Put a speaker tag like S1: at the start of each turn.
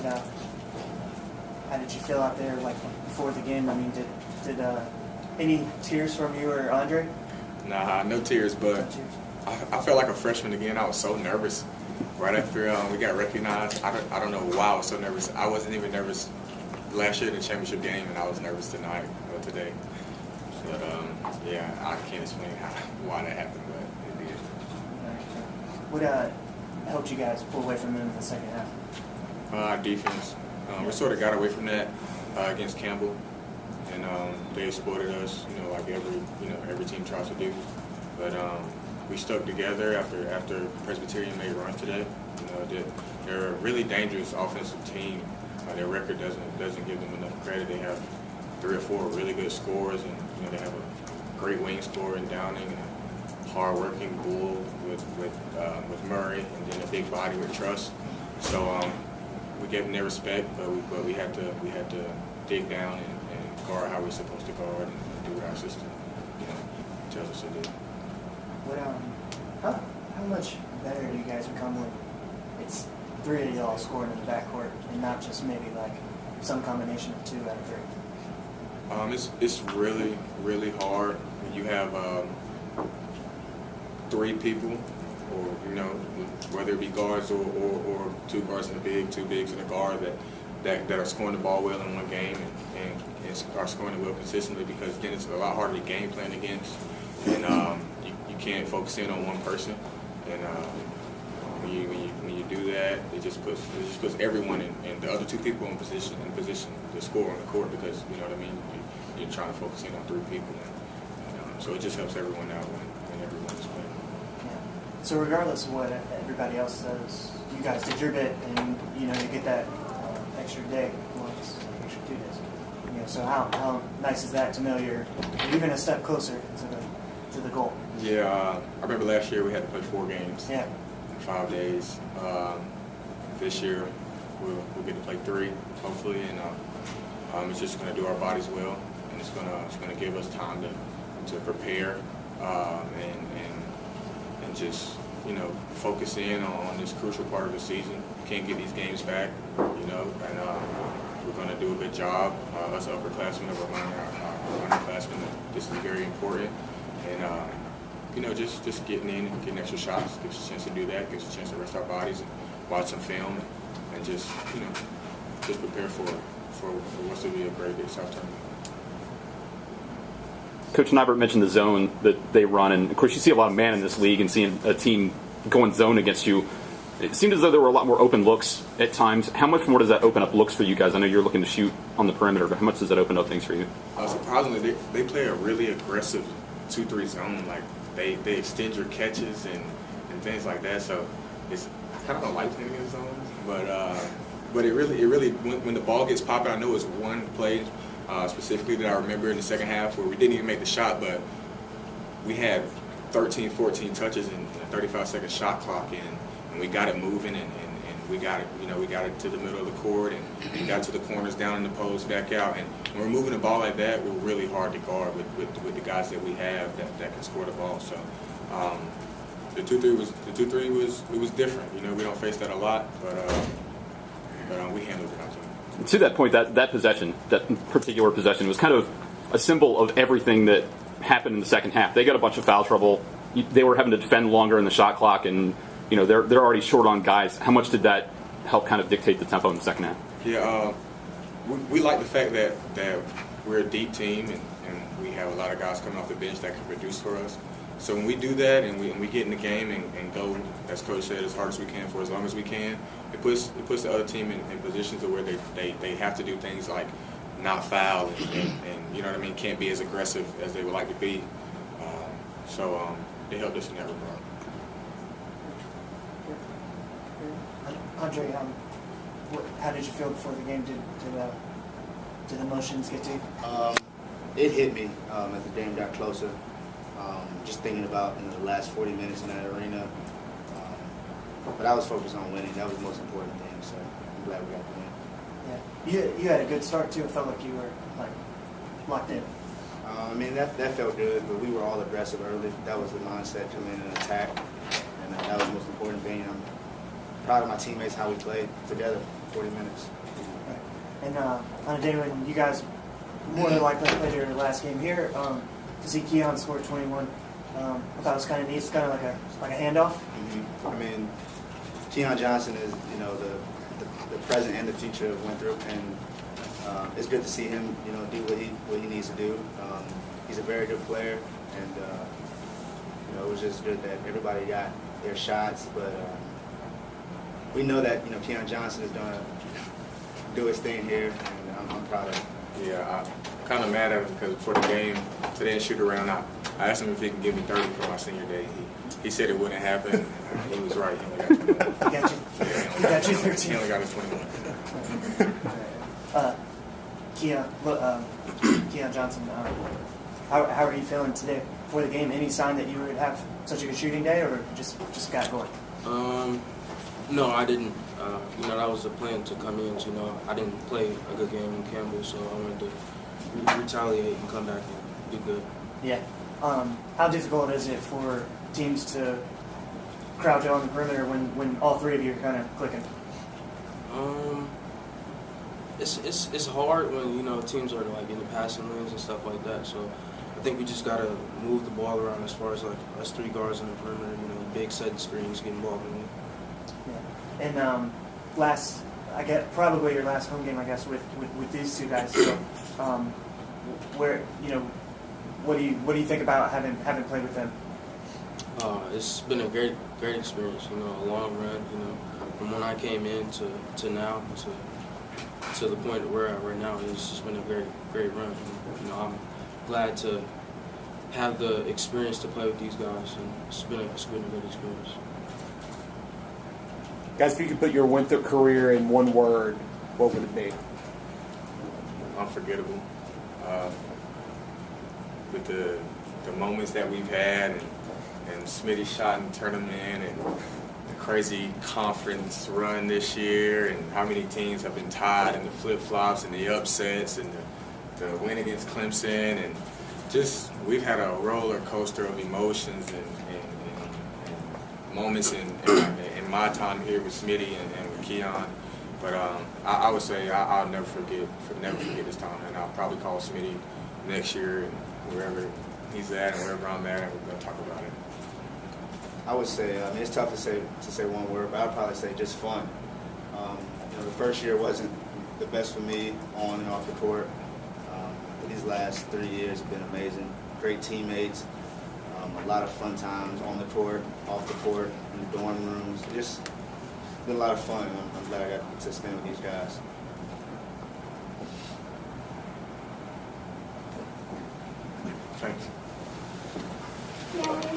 S1: How did you feel out there, like before the game? I mean, did any tears from you or Andre?
S2: Nah, no tears, but
S1: No tears.
S2: I felt like a freshman again. I was so nervous right after we got recognized. I don't know why I was so nervous. I wasn't even nervous last year in the championship game, and I was nervous tonight or today. But yeah, I can't explain why that happened, but it did.
S1: What helped you guys pull away from them in the second half?
S2: Our defense. We sort of got away from that against Campbell, and they exploited us. Like every team tries to do. But we stuck together after Presbyterian made runs today. They're a really dangerous offensive team. Their record doesn't give them enough credit. They have 3 or 4 really good scorers, and they have a great wing scorer in Downing, and a hard-working Bull with Murray, and then a big body with Truss. So we gave them their respect, but we had to dig down and guard how we're supposed to guard and do what our system tells us to do.
S1: How much better do you guys become when it's 3 of y'all scoring in the backcourt and not just maybe like some combination of 2 out of 3?
S2: It's really, really hard when you have 3 people, or whether it be guards or 2 guards and a big, 2 bigs and a guard that are scoring the ball well in one game and are scoring it well consistently, because then it's a lot harder to game plan against, and you can't focus in on one person, and when you do that, it just puts everyone in the other 2 people in position to score on the court, because you're trying to focus in on 3 people, and so it just helps everyone out when everyone is playing.
S1: Yeah. So regardless of what everybody else says, you guys did your bit, and you get that extra day, extra 2 days. So how nice is that to know you're even a step closer to the goal?
S2: Yeah, I remember last year we had to play 4 games.
S1: Yeah.
S2: In 5 days. This year we'll get to play 3, hopefully, and it's just going to do our bodies well, and it's going to give us time to prepare and just focus in on this crucial part of the season. Can't get these games back, and we're going to do a good job. Us upperclassmen are reminding our underclassmen that this is very important, and just getting in and getting extra shots gives us a chance to do that, gives us a chance to rest our bodies and watch some film and just prepare for what's to be a great Big South tournament.
S3: Coach Nybert mentioned the zone that they run, and of course you see a lot of man in this league, and seeing a team going zone against you, it seemed as though there were a lot more open looks at times. How much more does that open up looks for you guys? I know you're looking to shoot on the perimeter, but how much does that open up things for you?
S2: Surprisingly, they play a really aggressive 2-3 zone. Like they extend your catches and things like that. So it's kind of a light playing in zones, but it really when the ball gets popping, I know it was one play specifically that I remember in the second half where we didn't even make the shot, but we had 13, 14 touches in a 35-second shot clock, and we got it moving, and we got it, we got it to the middle of the court, and we got to the corners, down in the post, back out, and when we're moving the ball like that, we're really hard to guard with the guys that we have that can score the ball. So the 2-3 was different. We don't face that a lot, but we handled it out there.
S3: To that point, that possession, that particular possession, was kind of a symbol of everything that happened in the second half. They got a bunch of foul trouble. They were having to defend longer in the shot clock, and they're already short on guys. How much did that help kind of dictate the tempo in the second half?
S2: Yeah, we like the fact that we're a deep team, and we have a lot of guys coming off the bench that can produce for us. So when we do that and we get in the game and go, as Coach said, as hard as we can for as long as we can, it puts the other team in positions where they have to do things like not foul and can't be as aggressive as they would like to be. So it helped us in that regard.
S1: Andre, how did you feel before the game? Did the emotions get to you?
S4: It hit me as the game got closer. Just thinking about the last 40 minutes in that arena. But I was focused on winning. That was the most important thing. So I'm glad we got the win.
S1: Yeah, you had a good start too. It felt like you were locked in.
S4: That felt good, but we were all aggressive early. That was the mindset, come in and attack, and that was the most important thing. I'm proud of my teammates, how we played together. 40 minutes.
S1: Right. And on a day when you guys more than likely played your last game here, to see Keon score 21, I thought it was kind of neat. It's kind of like a handoff.
S4: Mm-hmm. I mean, Keon Johnson is, you know, the present and the future of Winthrop, and it's good to see him, you know, do what he needs to do. He's a very good player, and you know, it was just good that everybody got their shots. But we know that, you know, Keon Johnson is gonna do his thing here, and I'm proud of him.
S2: Yeah, I'm kind of mad at him because before the game today in shoot around, I asked him if he can give me 30 for my senior day. He said it wouldn't happen. He was right. He only got 21.
S1: He got you. He got you 13.
S2: He only got his 21.
S1: Keon Johnson, how are you feeling today before the game? Any sign that you would have such a good shooting day, or just got going?
S5: No, I didn't. You know, that was the plan to come in. You know, I didn't play a good game in Campbell, so I wanted to retaliate and come back and do good.
S1: Yeah. How difficult is it for teams to crouch on the perimeter when all three of you are kind of clicking?
S5: It's hard when, you know, teams are like in the passing lanes and stuff like that. So I think we just gotta move the ball around as far as like us three guards in the perimeter. You know, big set screens, getting ball moving.
S1: Yeah. And I get probably your last home game, I guess, with these two guys. So, where, you know, what do you think about having played with them?
S5: It's been a great experience. You know, a long run. You know, from when I came in to now to the point where we're at right now. It's just been a great run. You know, I'm glad to have the experience to play with these guys, and it's been a good experience.
S6: Guys, if you could put your Winthrop career in one word, what would it be?
S2: Unforgettable. With the moments that we've had, and Smitty's shot in the tournament, and the crazy conference run this year, and how many teams have been tied, and the flip-flops, and the upsets, and the win against Clemson, and just we've had a roller coaster of emotions and moments in my time here with Smitty and with Keon. But I would say I'll never forget this time, and I'll probably call Smitty next year and wherever he's at and wherever I'm at, and we're going to talk about it.
S4: I would say, I mean, it's tough to say one word, but I'd probably say just fun. You know, the first year wasn't the best for me on and off the court. But these last 3 years have been amazing. Great teammates, a lot of fun times on the court, off the court, in the dorm rooms. Just been a lot of fun. I'm glad I got to spend with these guys.
S2: Thanks.
S7: Yeah.